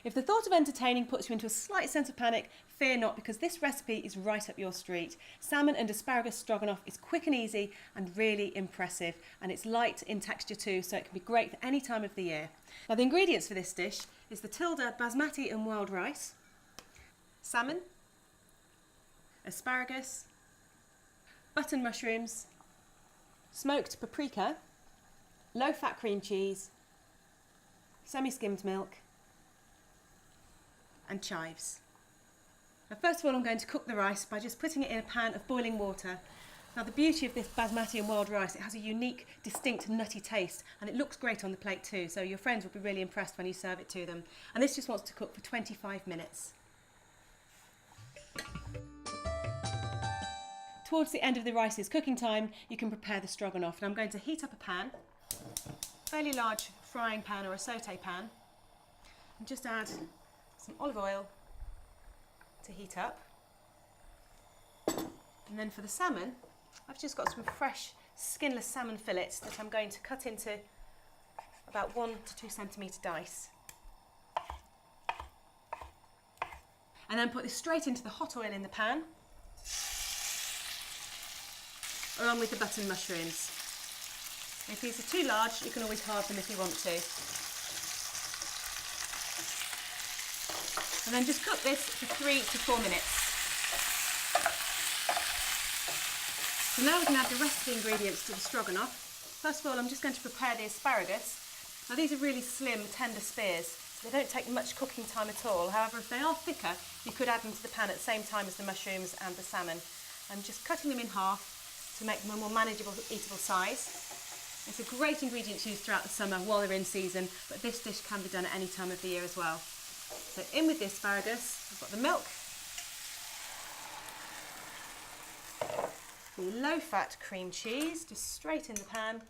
If the thought of entertaining puts you into a slight sense of panic, fear not, because this recipe is right up your street. Salmon and asparagus stroganoff is quick and easy and really impressive, and it's light in texture too, so it can be great for any time of the year. Now the ingredients for this dish is the Tilda Basmati and Wild rice, salmon, asparagus, button mushrooms, smoked paprika, low-fat cream cheese, semi-skimmed milk, and chives. Now first of all, I'm going to cook the rice by just putting it in a pan of boiling water. Now the beauty of this basmati and wild rice, it has a unique, distinct nutty taste, and it looks great on the plate too, so your friends will be really impressed when you serve it to them. And this just wants to cook for 25 minutes. Towards the end of the rice's cooking time, you can prepare the stroganoff. And I'm going to heat up a pan, a fairly large frying pan or a sauté pan, and just add some olive oil to heat up. And then for the salmon, I've just got some fresh skinless salmon fillets that I'm going to cut into about 1 to 2 centimetre dice. And then put this straight into the hot oil in the pan, along with the button mushrooms. If these are too large, you can always halve them if you want to. And then just cook this for 3 to 4 minutes. So now we can add the rest of the ingredients to the stroganoff. First of all, I'm just going to prepare the asparagus. Now these are really slim, tender spears, so they don't take much cooking time at all. However, if they are thicker, you could add them to the pan at the same time as the mushrooms and the salmon. I'm just cutting them in half to make them a more manageable, eatable size. It's a great ingredient to use throughout the summer while they're in season, but this dish can be done at any time of the year as well. So in with the asparagus, I've got the milk, the low-fat cream cheese, just straight in the pan,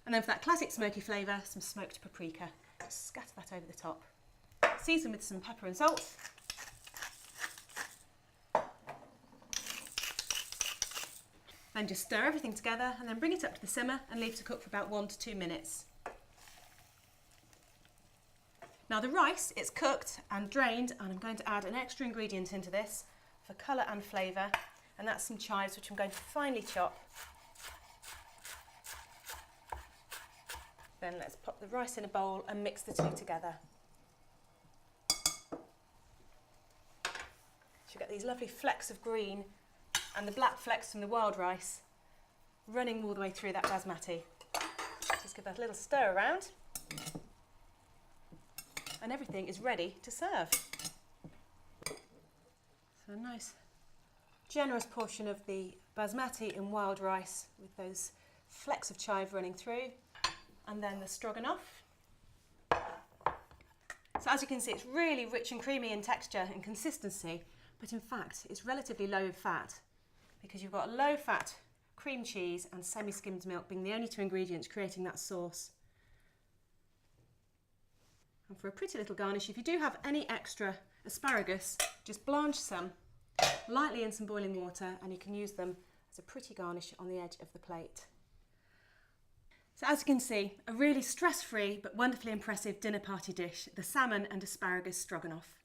and then for that classic smoky flavour, some smoked paprika. Just scatter that over the top. Season with some pepper and salt. Then just stir everything together and then bring it up to the simmer and leave to cook for about 1 to 2 minutes. Now the rice, it's cooked and drained, and I'm going to add an extra ingredient into this for colour and flavour, and that's some chives, which I'm going to finely chop. Then let's pop the rice in a bowl and mix the two together. So you get these lovely flecks of green and the black flecks from the wild rice running all the way through that basmati. Just give that a little stir around, and everything is ready to serve. So a nice generous portion of the basmati and wild rice with those flecks of chive running through, and then the stroganoff. So as you can see, it's really rich and creamy in texture and consistency, but in fact it's relatively low in fat, because you've got low fat cream cheese and semi-skimmed milk being the only two ingredients creating that sauce. And for a pretty little garnish, if you do have any extra asparagus, just blanch some lightly in some boiling water, and you can use them as a pretty garnish on the edge of the plate. So as you can see, a really stress-free but wonderfully impressive dinner party dish, the salmon and asparagus stroganoff.